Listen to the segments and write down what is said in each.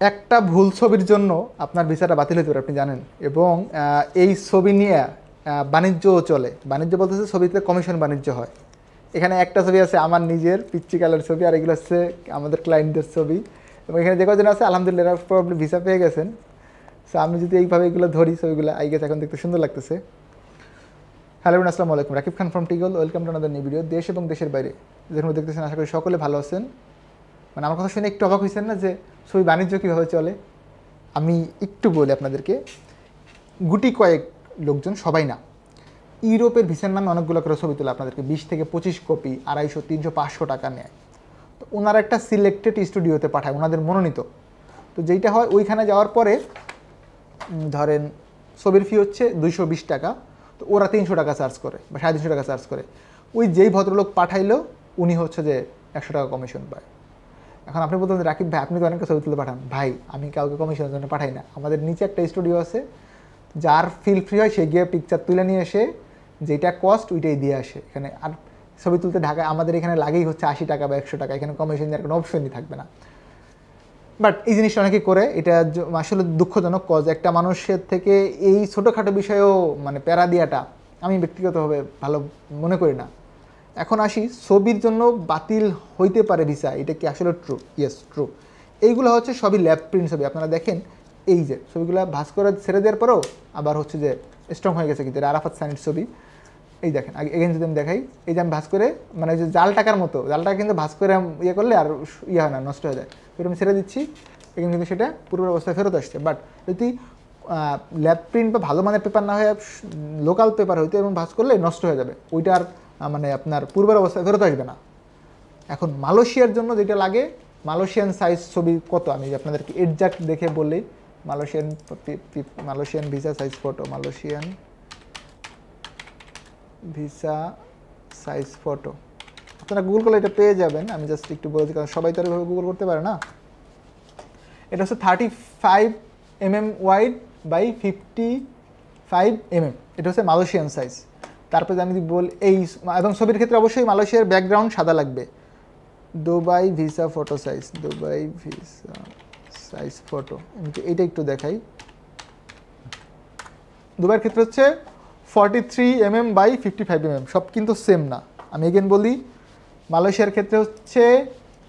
একটা ভুল ছবির জন্য আপনার ভিসাটা বাতিল হতে পারে, আপনি জানেন। এবং এই ছবি নিয়ে বাণিজ্যও চলে। বাণিজ্য বলতেছে ছবিতে কমিশন বাণিজ্য হয়। এখানে একটা ছবি আছে আমার নিজের পিচ্চি কালার ছবি, আর এগুলো হচ্ছে আমাদের ক্লায়েন্টদের ছবি। এবং এখানে যে কজন আছে আলহামদুলিল্লাহ এরা প্রবলি ভিসা পেয়ে গেছেন। সো আমি যদি এইভাবে এগুলো ধরি ছবিগুলো আই গেছে, এখন দেখতে সুন্দর লাগতেছে। হ্যালো আসসালামু আলাইকুম, রাকিব খান ফ্রম টিগল। Welcome to another new video. দেশ এবং দেশের বাইরে যেখানে দেখতেছেন আশা করি সকলে ভালো আছেন। মানে আমার কথা শুনে একটু অবাক হয়েছেন না যে ছবি বাণিজ্য কীভাবে চলে? আমি একটু বলি আপনাদেরকে। গুটি কয়েক লোকজন, সবাই না, ইউরোপের ভিসার নামে অনেকগুলো করে ছবি তোলে আপনাদেরকে 20 থেকে 25 কপি, 250, 300, 500 টাকা নেয়। তো ওনারা একটা সিলেক্টেড স্টুডিওতে পাঠায়, ওনাদের মনোনীত। তো যেইটা হয় ওইখানে যাওয়ার পরে ধরেন ছবির ফি হচ্ছে 220 টাকা, তো ওরা 300 টাকা চার্জ করে বা 350 টাকা চার্জ করে। ওই যেই ভদ্রলোক পাঠাইলো উনি হচ্ছে যে 100 টাকা কমিশন পায়। এখন আপনি বলতেন রাকিব ভাই আপনি তো অনেকটা ছবি তুলে পাঠান। ভাই আমি কাউকে কমিশনের জন্য পাঠাই না। আমাদের নিচে একটা স্টুডিও আছে, যার ফিল ফ্রি হয় সে গিয়ে পিকচার তুলে নিয়ে এসে যেটা কস্ট ওইটাই দিয়ে আসে এখানে। আর ছবি তুলতে ঢাকায় আমাদের এখানে লাগেই হচ্ছে 80 টাকা বা 100 টাকা। এখানে কমিশন দেওয়ার কোনো অপশনই থাকবে না। বাট এই জিনিসটা অনেকেই করে, এটা আসলে দুঃখজনক। কজ একটা মানুষের থেকে এই ছোটোখাটো বিষয়েও মানে প্যারা দেওয়াটা আমি ব্যক্তিগতভাবে ভালো মনে করি না। এখন আসি, ছবির জন্য বাতিল হইতে পারে ভিসা, এটা কি আসলে ট্রু? Yes, true. এইগুলো হচ্ছে সবই ল্যাব প্রিন্ট ছবি। আপনারা দেখেন এই যে ছবিগুলো ভাঁজ করে ছেড়ে দেওয়ার পরেও আবার হচ্ছে যে স্ট্রং হয়ে গেছে, কিন্তু আরাফাত সানির ছবি। এই দেখেন এগেন যদি আমি দেখাই, এই যে আমি ভাঁজ করে মানে যে জাল টাকার মতো, জালটা কিন্তু ভাঁজ করে ইয়ে করলে আর ইয়ে হয় না, নষ্ট হয়ে যায়। এরকম ছেড়ে দিচ্ছি, এখানে কিন্তু সেটা পূর্বের অবস্থায় ফেরত আসছে। বাট যদি ল্যাব প্রিন্ট বা ভালো মানের পেপার না হয়ে লোকাল পেপার হইতো এবং ভাঁজ করলে নষ্ট হয়ে যাবে, ওইটা আর মানে আপনার পূর্বের অবস্থায় ফেরত আসবে না। এখন মালয়েশিয়ার জন্য যেটা লাগে, মালয়েশিয়ান সাইজ ছবি কত আমি আপনাদেরকে এক্সাক্ট দেখে বললেই, Malaysian visa size photo, Malaysian visa size photo আপনারা গুগল করলে এটা পেয়ে যাবেন। আমি জাস্ট একটু বলেছি কারণ সবাই তো এভাবে গুগল করতে পারে না। এটা হচ্ছে 35 mm ওয়াইড বাই 55 mm, এটা হচ্ছে মালয়েশিয়ান সাইজ। তারপরে আমি যদি বল এই, এবং ছবির ক্ষেত্রে অবশ্যই মালয়েশিয়ার ব্যাকগ্রাউন্ড সাদা লাগবে। Dubai visa photo size, Dubai visa size photo, এইটা একটু দেখাই। দুবাইয়ের ক্ষেত্রে হচ্ছে 43 mm বাই 55 mm, সব কিন্তু সেম না। আমি এগেন বলি, মালয়েশিয়ার ক্ষেত্রে হচ্ছে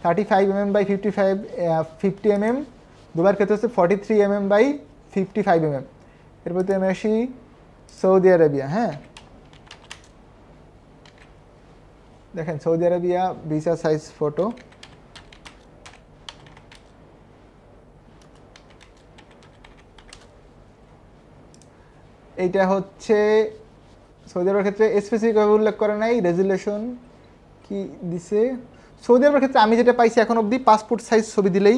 35 mm বাই 50 mm, দুবাইয়ের ক্ষেত্রে হচ্ছে 43 mm বাই 55 mm। এরপর আমি আসি সৌদি আরবিয়া। হ্যাঁ, দেখেন Saudi Arabia visa size photo, এইটা হচ্ছে সৌদি আরবের ক্ষেত্রে স্পেসিফিকভাবে উল্লেখ করে নাই, রেজুলেশন কি দিছে। সৌদি আরবের ক্ষেত্রে আমি যেটা পাইছি এখন অবধি পাসপোর্ট সাইজ ছবি দিলেই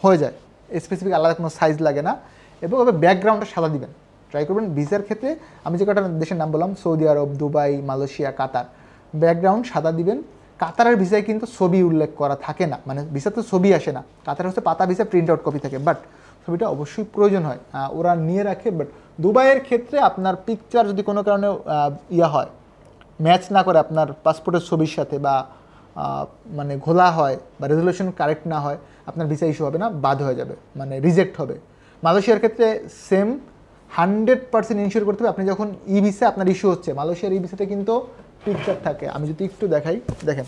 হয়ে যায়, স্পেসিফিক আলাদা কোনো সাইজ লাগে না। এবং ব্যাকগ্রাউন্ডটা সাদা দিবেন, ট্রাই করবেন। ভিসার ক্ষেত্রে আমি যে কটা দেশের নাম বললাম, সৌদি আরব, দুবাই, মালয়েশিয়া, কাতার, ব্যাকগ্রাউন্ড সাদা দিবেন। কাতারের ভিসায় কিন্তু ছবি উল্লেখ করা থাকে না, মানে ভিসা তো ছবি আসে না। কাতার হচ্ছে পাতা ভিসা, প্রিন্ট আউট কপি থাকে, বাট ছবিটা অবশ্যই প্রয়োজন হয়, ওরা নিয়ে রাখে। বাট দুবাইয়ের ক্ষেত্রে আপনার পিকচার যদি কোনো কারণে হয়, ম্যাচ না করে আপনার পাসপোর্টের ছবির সাথে, বা মানে ঘোলা হয় বা রেজুলেশন কারেক্ট না হয়, আপনার ভিসা ইস্যু হবে না, বাদ হয়ে যাবে, মানে রিজেক্ট হবে। মালয়েশিয়ার ক্ষেত্রে সেম, 100% ইনশিওর করতে হবে। আপনি যখন ই ভিসা আপনার ইস্যু হচ্ছে, মালয়েশিয়ার ই ভিসাতে কিন্তু পিকচার থাকে। আমি যদি একটু দেখাই, দেখেন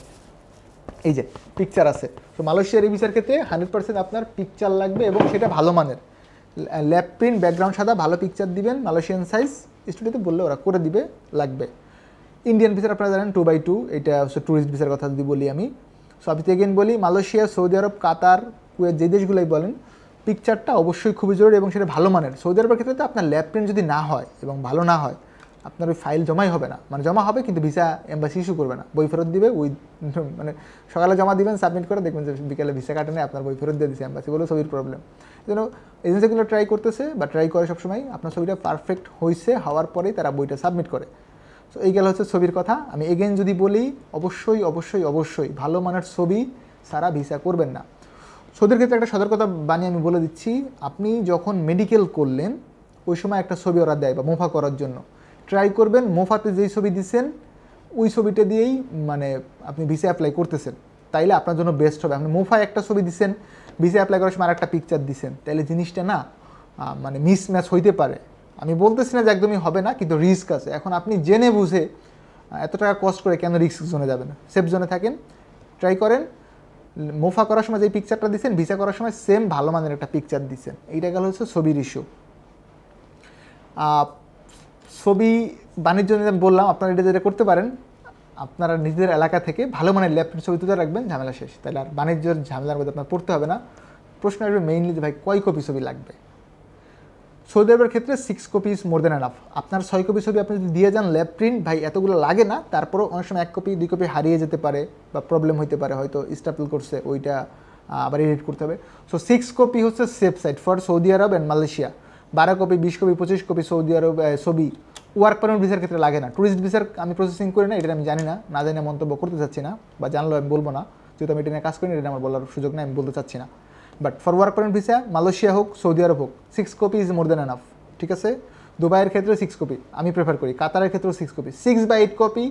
এই যে পিকচার আছে। তো মালয়েশিয়ার ই ভিসার ক্ষেত্রে 100% আপনার পিকচার লাগবে, এবং সেটা ভালো মানের ল্যাব প্রিন্ট, ব্যাকগ্রাউন্ড সাদা, ভালো পিকচার দিবেন। মালয়েশিয়ান সাইজ স্টুডিওতে বললে ওরা করে দিবে, লাগবে। ইন্ডিয়ান ভিসার আপনারা জানেন 2x2, এটা হচ্ছে ট্যুরিস্ট ভিসার কথা যদি বলি আমি। সো আমি এগেন বলি, মালয়েশিয়া, সৌদি আরব, কাতার, কুয়েত, যে দেশগুলোই বলেন, পিকচারটা অবশ্যই খুবই জরুরি এবং সেটা ভালো মানের। সৌদি আরবের ক্ষেত্রে তো আপনার ল্যাব প্রিন্ট যদি না হয় এবং ভালো না হয়, আপনার ওই ফাইল জমাই হবে না। মানে জমা হবে কিন্তু ভিসা এম্বাসি ইস্যু করবে না, বই ফেরত দিবে। ওই মানে সকালে জমা দিবেন, সাবমিট করে দেখবেন যে বিকেলে ভিসা কাটে নেই, আপনার বই ফেরত দিয়ে দিচ্ছে এম্বাসি, বলে ছবির প্রবলেম। এই জন্য এজেন্সিগুলো ট্রাই করতেছে বা ট্রাই করে সবসময় আপনার ছবিটা পারফেক্ট হয়েছে হওয়ার পরেই তারা বইটা সাবমিট করে। সো এই গেল হচ্ছে ছবির কথা। আমি এগেন যদি বলি, অবশ্যই অবশ্যই অবশ্যই ভালো মানের ছবি সারা ভিসা করবেন না। সৌদির ক্ষেত্রে একটা সতর্কতা বানিয়ে আমি বলে দিচ্ছি, আপনি যখন মেডিকেল করলেন ওই সময় একটা ছবি ওরা দেয় বা মোফা করার জন্য, ট্রাই করবেন মোফাতে যেই ছবি দিচ্ছেন ওই ছবিটা দিয়েই মানে আপনি ভিসা অ্যাপ্লাই করতেছেন, তাইলে আপনার জন্য বেস্ট হবে। আপনি মোফায় একটা ছবি দিচ্ছেন, ভিসা অ্যাপ্লাই করার সময় আরেকটা পিকচার দিচ্ছেন, তাহলে জিনিসটা না মানে মিসম্যাচ হইতে পারে। আমি বলতেছি না যে একদমই হবে না, কিন্তু রিস্ক আছে। এখন আপনি জেনে বুঝে এত টাকা কস্ট করে কেন রিস্ক জোনে যাবেন? সেফ জোনে থাকেন, ট্রাই করেন। মোফা করার সময় যে পিকচারটা দিচ্ছেন, ভিসা করার সময় সেম ভালো মানের একটা পিকচার দিচ্ছেন। এইটা গেল হচ্ছে ছবির ইস্যু। ছবি বাণিজ্য নিয়ে বললাম, আপনারা এটা যেটা করতে পারেন, আপনারা নিজেদের এলাকা থেকে ভালো মানের ল্যাপটপ ছবি তুলে রাখবেন, ঝামেলা শেষ। তাহলে আর বাণিজ্যের ঝামেলার মধ্যে আপনার পড়তে হবে না। প্রশ্ন আসবে মেইনলি যে ভাই কয় কপি ছবি লাগবে? সৌদি আরবের ক্ষেত্রে 6 copy is more than enough. আপনার 6 কপি ছবি আপনি যদি দিয়ে যান ল্যাব প্রিন্ট, ভাই এতগুলো লাগে না। তারপরেও অনেক সময় 1 কপি 2 কপি হারিয়ে যেতে পারে বা প্রবলেম হতে পারে, হয়তো স্টাপল করছে, ওইটা আবার এডিট করতে হবে। সো 6 কপি হচ্ছে safe side for Saudi Arabia and Malaysia. 12 copy 20 copy 25 copy Saudi Arabia ছবি ওয়ার্ক পারমিট ভিসার ক্ষেত্রে লাগে না। ট্যুরিস্ট ভিসার আমি প্রসেসিং করি না, এটা আমি জানি না, না জানি মন্তব্য করতে চাচ্ছি না, বা জানলেও আমি বলবো না, যেহেতু আমি এটা নিয়ে কাজ করি না, এটা আমার বলার সুযোগ নেই, আমি বলতে চাচ্ছি না। But for work permit visa Malaysia হোক সৌদি আরব হোক 6 copy is more than enough. ঠিক আছে? দুবাইয়ের ক্ষেত্রে 6 কপি আমি প্রেফার করি, কাতারের ক্ষেত্রেও 6 কপি। 6 বা 8 কপি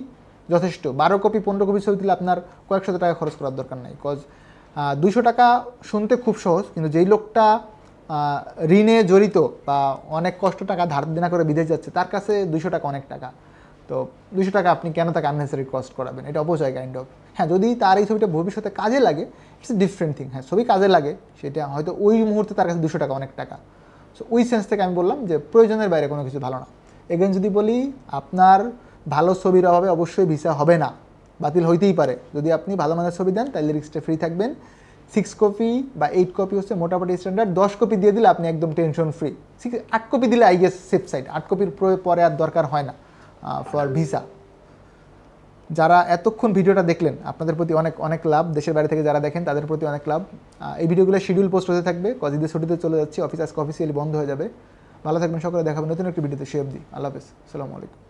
যথেষ্ট। 12 কপি 15 কপি ছবি দিলে আপনার কয়েকশো টাকা খরচ করার দরকার নাই। কজ 200 টাকা শুনতে খুব সহজ, কিন্তু যেই লোকটা ঋণে জড়িত বা অনেক কষ্ট টাকা ধার দেনা করে বিদেশ যাচ্ছে, তার কাছে 200 টাকা অনেক টাকা। তো 200 টাকা আপনি কেন তাকে আননেসারি কস্ট করাবেন? এটা অপচয় কাইন্ড অফ। হ্যাঁ, যদি তার এই ছবিটা ভবিষ্যতে কাজে লাগে, ইটস এ ডিফারেন্ট থিং। হ্যাঁ, ছবি কাজে লাগে, সেটা হয়তো ওই মুহূর্তে তার কাছে 200 টাকা অনেক টাকা। সো ওই সেন্স থেকে আমি বললাম যে প্রয়োজনের বাইরে কোনো কিছু ভালো না। এগেন যদি বলি, আপনার ভালো ছবির অভাবে অবশ্যই ভিসা হবে না, বাতিল হইতেই পারে। যদি আপনি ভালো মানের ছবি দেন তাহলে রিস্কটা ফ্রি থাকবেন। 6 কপি বা 8 কপি হচ্ছে মোটামুটি স্ট্যান্ডার্ড। 10 কপি দিয়ে দিলে আপনি একদম টেনশন ফ্রি। 8 কপি দিলে আই গেস সেফ সাইড। 8 কপির পরে আর দরকার হয় না ফর ভিসা। যারা এতক্ষণ ভিডিওটা দেখলেন, আপনাদের প্রতি অনেক অনেক লাভ। দেশের বাইরে থেকে যারা দেখেন তাদের প্রতি অনেক লাভ। এই ভিডিওগুলো শিডিউল পোস্ট হতে থাকবে, কদিনের ছুটিতে চলে যাচ্ছি, অফিস আজকে অফিসিয়ালি বন্ধ হয়ে যাবে। ভালো থাকবেন সকলে, দেখাবেন নতুন একটি ভিডিওতে। সে অবধি আল্লাহ হাফেজ, আসসালামু আলাইকুম।